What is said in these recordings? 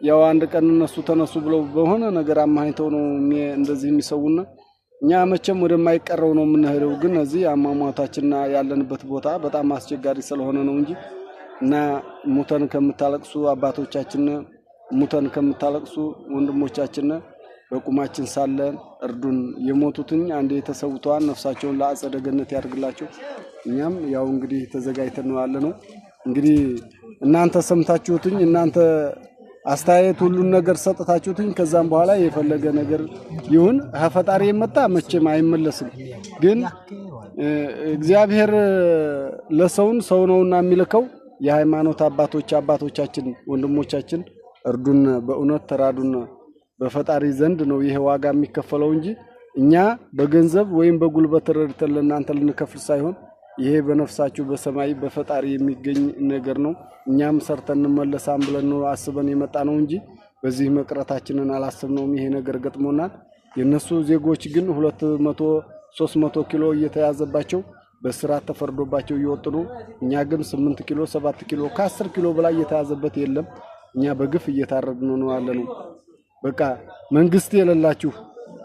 ያው አንድ ቀን እነሱ ተነሱ ብለው በሆነ ነገር አማኝተው ነው እንደዚህ የሚሰውና እኛ መቼም ወደማይቀረው ነው የምንሄደው። ግን እዚህ አሟሟታችንና ያለንበት ቦታ በጣም አስቸጋሪ ስለሆነ ነው እንጂ እና ሙተን ከምታለቅሱ አባቶቻችን ሙተን ከምታለቅሱ ወንድሞቻችን በቁማችን ሳለን እርዱን። የሞቱትን አንዴ ተሰውተዋል፣ ነፍሳቸውን ለአጸደ ገነት ያድርግላቸው። እኛም ያው እንግዲህ ተዘጋጅተን ነው ያለነው። እንግዲህ እናንተ ሰምታችሁትኝ እናንተ አስተያየት ሁሉን ነገር ሰጥታችሁትኝ ከዛም በኋላ የፈለገ ነገር ይሁን ፈጣሪ የመጣ መቼም አይመለስም። ግን እግዚአብሔር ለሰውን ሰው ነውና የሚልከው የሃይማኖት አባቶቻችን ወንድሞቻችን እርዱን፣ በእውነት ተራዱን። በፈጣሪ ዘንድ ነው ይሄ ዋጋ የሚከፈለው እንጂ እኛ በገንዘብ ወይም በጉልበት ረድተን ለእናንተ ልንከፍል ሳይሆን ይሄ በነፍሳችሁ በሰማይ በፈጣሪ የሚገኝ ነገር ነው። እኛም ሰርተን እንመለሳለን ብለን ነው አስበን የመጣ ነው እንጂ በዚህ መቅረታችንን አላሰብነውም። ይሄ ነገር ገጥሞናል። የነሱ ዜጎች ግን 200-300 ኪሎ እየተያዘባቸው በስራት ተፈርዶባቸው እየወጡ ነው። እኛ ግን 8 ኪሎ 7 ኪሎ ከ10 ኪሎ በላይ እየተያዘበት የለም። እኛ በግፍ እየታረድን ነው ያለነው። በቃ መንግስት የሌላችሁ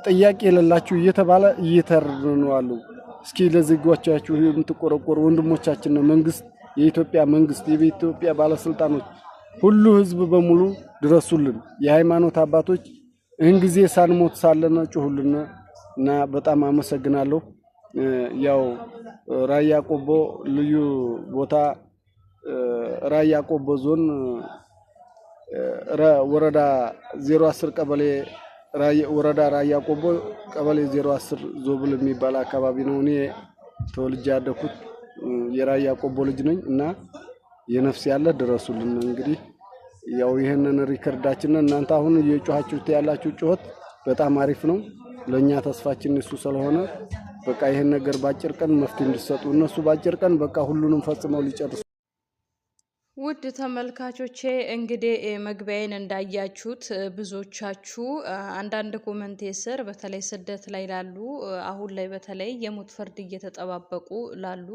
ጥያቄ የሌላችሁ እየተባለ እየታረድን ነው ያለው። እስኪ ለዜጎቻችሁ የምትቆረቆሩ ወንድሞቻችን መንግስት፣ የኢትዮጵያ መንግስት፣ የኢትዮጵያ ባለስልጣኖች ሁሉ ህዝብ በሙሉ ድረሱልን። የሃይማኖት አባቶች እን ጊዜ ሳንሞት ሳለን ጩሁልን እና በጣም አመሰግናለሁ። ያው ራያ ቆቦ ልዩ ቦታ ራያ ቆቦ ዞን ወረዳ 010 ቀበሌ ወረዳ ራያ ቆቦ ቀበሌ 010 ዞብል የሚባል አካባቢ ነው። እኔ ተወልጄ ያደኩት የራያ ቆቦ ልጅ ነኝ እና የነፍስ ያለ ድረሱልን። እንግዲህ ያው ይሄንን ሪከርዳችንን እናንተ አሁን እየጮሃችሁት ያላችሁ ጩኸት በጣም አሪፍ ነው። ለኛ ተስፋችን እሱ ስለሆነ በቃ ይሄን ነገር ባጭር ቀን መፍትሄ እንዲሰጡ እነሱ ባጭር ቀን በቃ ሁሉንም ፈጽመው ሊጨርሱ። ውድ ተመልካቾቼ እንግዲህ መግቢያዬን እንዳያችሁት ብዙዎቻችሁ አንዳንድ ኮሜንት ስር በተለይ ስደት ላይ ላሉ አሁን ላይ በተለይ የሞት ፍርድ እየተጠባበቁ ላሉ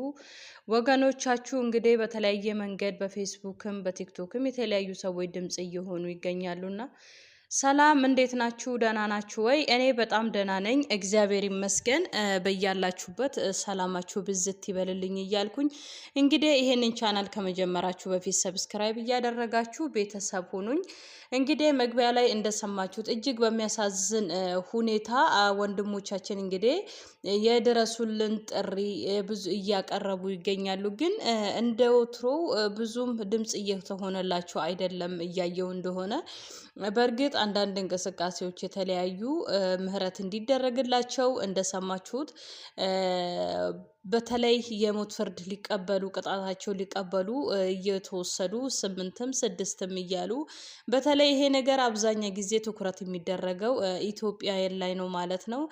ወገኖቻችሁ እንግዲህ በተለያየ መንገድ በፌስቡክም በቲክቶክም የተለያዩ ሰዎች ድምጽ እየሆኑ ይገኛሉና ሰላም እንዴት ናችሁ? ደህና ናችሁ ወይ? እኔ በጣም ደህና ነኝ፣ እግዚአብሔር ይመስገን። በያላችሁበት ሰላማችሁ ብዝት ይበልልኝ እያልኩኝ እንግዲህ ይሄንን ቻናል ከመጀመራችሁ በፊት ሰብስክራይብ እያደረጋችሁ ቤተሰብ ሁኑኝ። እንግዲህ መግቢያ ላይ እንደሰማችሁት እጅግ በሚያሳዝን ሁኔታ ወንድሞቻችን እንግዲህ የድረሱልን ጥሪ ብዙ እያቀረቡ ይገኛሉ። ግን እንደ ወትሮ ብዙም ድምጽ እየተሆነላቸው አይደለም እያየው እንደሆነ። በእርግጥ አንዳንድ እንቅስቃሴዎች የተለያዩ ምህረት እንዲደረግላቸው እንደሰማችሁት በተለይ የሞት ፍርድ ሊቀበሉ ቅጣታቸው ሊቀበሉ እየተወሰዱ 8ም 6ም እያሉ በተለይ ይሄ ነገር አብዛኛው ጊዜ ትኩረት የሚደረገው ኢትዮጵያ ላይ ነው ማለት ነው።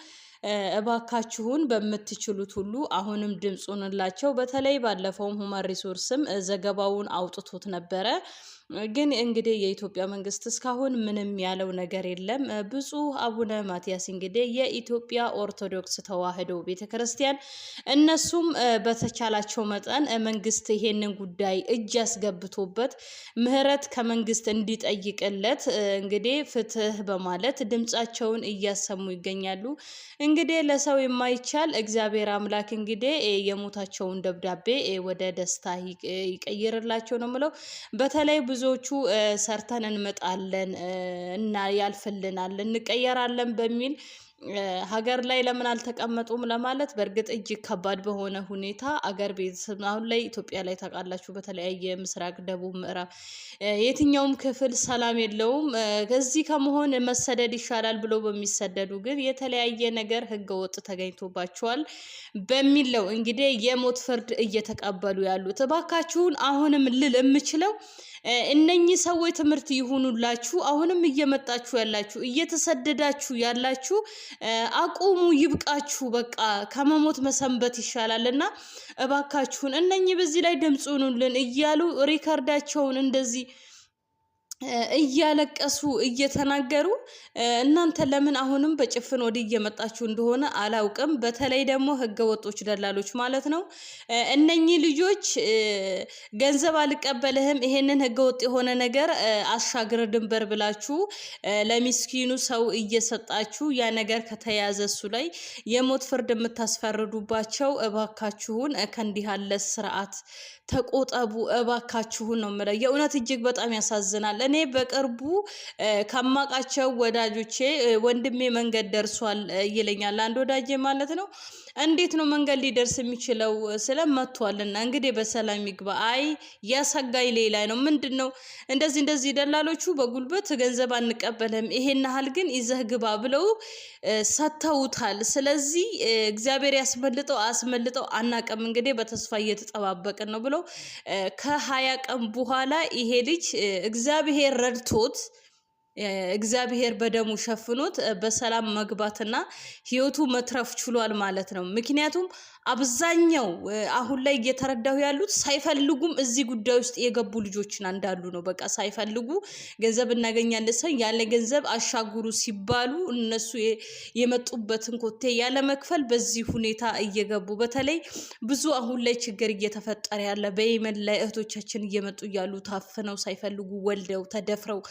እባካችሁን በምትችሉት ሁሉ አሁንም ድምጹንላቸው። በተለይ ባለፈውም ሁማን ሪሶርስም ዘገባውን አውጥቶት ነበረ። ግን እንግዲህ የኢትዮጵያ መንግስት እስካሁን ምንም ያለው ነገር የለም። ብፁዕ አቡነ ማትያስ እንግዲህ የኢትዮጵያ ኦርቶዶክስ ተዋሕዶ ቤተክርስቲያን እነሱም በተቻላቸው መጠን መንግስት ይሄንን ጉዳይ እጅ ያስገብቶበት ምህረት ከመንግስት እንዲጠይቅለት እንግዲህ ፍትህ በማለት ድምጻቸውን እያሰሙ ይገኛሉ። እንግዲህ ለሰው የማይቻል እግዚአብሔር አምላክ እንግዲህ የሞታቸውን ደብዳቤ ወደ ደስታ ይቀይርላቸው ነው የምለው። በተለይ ብዙዎቹ ሰርተን እንመጣለን እና ያልፍልናል እንቀየራለን በሚል ሀገር ላይ ለምን አልተቀመጡም ለማለት በእርግጥ እጅግ ከባድ በሆነ ሁኔታ አገር ቤት አሁን ላይ ኢትዮጵያ ላይ ታውቃላችሁ፣ በተለያየ ምስራቅ፣ ደቡብ፣ ምዕራብ የትኛውም ክፍል ሰላም የለውም። ከዚህ ከመሆን መሰደድ ይሻላል ብለው በሚሰደዱ ግን የተለያየ ነገር ህገወጥ ተገኝቶባቸዋል በሚል ነው እንግዲህ የሞት ፍርድ እየተቀበሉ ያሉት። እባካችሁን አሁንም ልል የምችለው እነኚህ ሰዎች ትምህርት ይሁኑላችሁ። አሁንም እየመጣችሁ ያላችሁ እየተሰደዳችሁ ያላችሁ አቁሙ፣ ይብቃችሁ። በቃ ከመሞት መሰንበት ይሻላልና እባካችሁን እነኚህ በዚህ ላይ ድምጽ ሁኑልን እያሉ ሪከርዳቸውን እንደዚህ እያለቀሱ እየተናገሩ እናንተ ለምን አሁንም በጭፍን ወዲህ እየመጣችሁ እንደሆነ አላውቅም። በተለይ ደግሞ ህገ ወጦች ደላሎች ማለት ነው። እነኚህ ልጆች ገንዘብ አልቀበልህም ይሄንን ህገ ወጥ የሆነ ነገር አሻግር ድንበር ብላችሁ ለሚስኪኑ ሰው እየሰጣችሁ ያ ነገር ከተያዘ እሱ ላይ የሞት ፍርድ የምታስፈርዱባቸው እባካችሁን ከእንዲህ ያለ ስርዓት ተቆጠቡ እባካችሁን ነው የምለው። የእውነት እጅግ በጣም ያሳዝናል። እኔ በቅርቡ ከማቃቸው ወዳጆቼ ወንድሜ መንገድ ደርሷል ይለኛል አንድ ወዳጄ ማለት ነው። እንዴት ነው መንገድ ሊደርስ የሚችለው? ስለመቷልና እንግዲህ በሰላም ይግባ። አይ ያሰጋይ ሌላ ነው። ምንድነው እንደዚህ ደላሎቹ በጉልበት ገንዘብ አንቀበልም ይሄን ያህል ግን ይዘህ ግባ ብለው ሰተውታል። ስለዚህ እግዚአብሔር ያስመልጠው አስመልጠው አናቀም። እንግዲህ በተስፋ እየተጠባበቅን ነው ብሎ ከ20 ቀን በኋላ ይሄ ልጅ እግዚአብሔር ረድቶት እግዚአብሔር በደሙ ሸፍኖት በሰላም መግባትና ህይወቱ መትረፍ ችሏል ማለት ነው። ምክንያቱም አብዛኛው አሁን ላይ እየተረዳሁ ያሉት ሳይፈልጉም እዚህ ጉዳይ ውስጥ የገቡ ልጆችን እንዳሉ ነው። በቃ ሳይፈልጉ ገንዘብ እናገኛለን ሰው ያለ ገንዘብ አሻጉሩ ሲባሉ እነሱ የመጡበትን ኮቴ ያለ መክፈል በዚህ ሁኔታ እየገቡ በተለይ ብዙ አሁን ላይ ችግር እየተፈጠረ ያለ በየመን ላይ እህቶቻችን እየመጡ ያሉ ታፍነው ሳይፈልጉ ወልደው ተደፍረው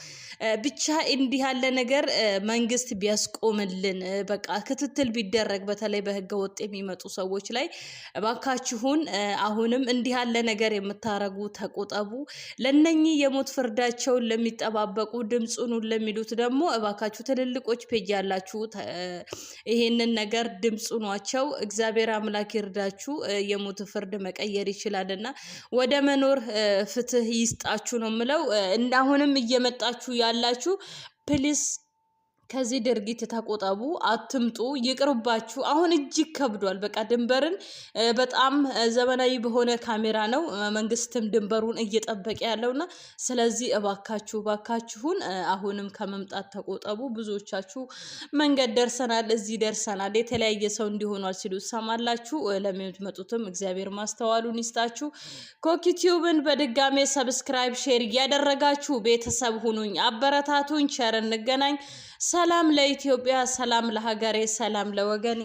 ብቻ እንዲህ ያለ ነገር መንግስት ቢያስቆምልን በቃ ክትትል ቢደረግ በተለይ በህገ ወጥ የሚመጡ ሰዎች ላይ እባካችሁን አሁንም እንዲህ ያለ ነገር የምታረጉ ተቆጠቡ። ለነኚህ የሞት ፍርዳቸውን ለሚጠባበቁ ድምጹን ለሚሉት ደግሞ እባካችሁ ትልልቆች ፔጅ ያላችሁ ይሄንን ነገር ድምጹኗቸው። እግዚአብሔር አምላክ ይርዳችሁ። የሞት ፍርድ መቀየር ይችላልና ወደ መኖር ፍትህ ይስጣችሁ ነው የምለው። አሁንም እየመጣችሁ ያላችሁ ፕሊስ ከዚህ ድርጊት ተቆጠቡ፣ አትምጡ፣ ይቅርባችሁ። አሁን እጅግ ከብዷል። በቃ ድንበርን በጣም ዘመናዊ በሆነ ካሜራ ነው መንግስትም ድንበሩን እየጠበቀ ያለውና ስለዚህ እባካችሁን አሁንም ከመምጣት ተቆጠቡ። ብዙዎቻችሁ መንገድ ደርሰናል፣ እዚህ ደርሰናል፣ የተለያየ ሰው እንዲሆኗል ሲሉ ሰማላችሁ። ለሚመጡትም እግዚአብሔር ማስተዋሉን ይስጣችሁ። ኮኪቲዩብን በድጋሜ ሰብስክራይብ፣ ሼር እያደረጋችሁ ቤተሰብ ሁኑኝ፣ አበረታቱኝ። ቸር እንገናኝ። ሰላም ለኢትዮጵያ፣ ሰላም ለሀገሬ፣ ሰላም ለወገኔ።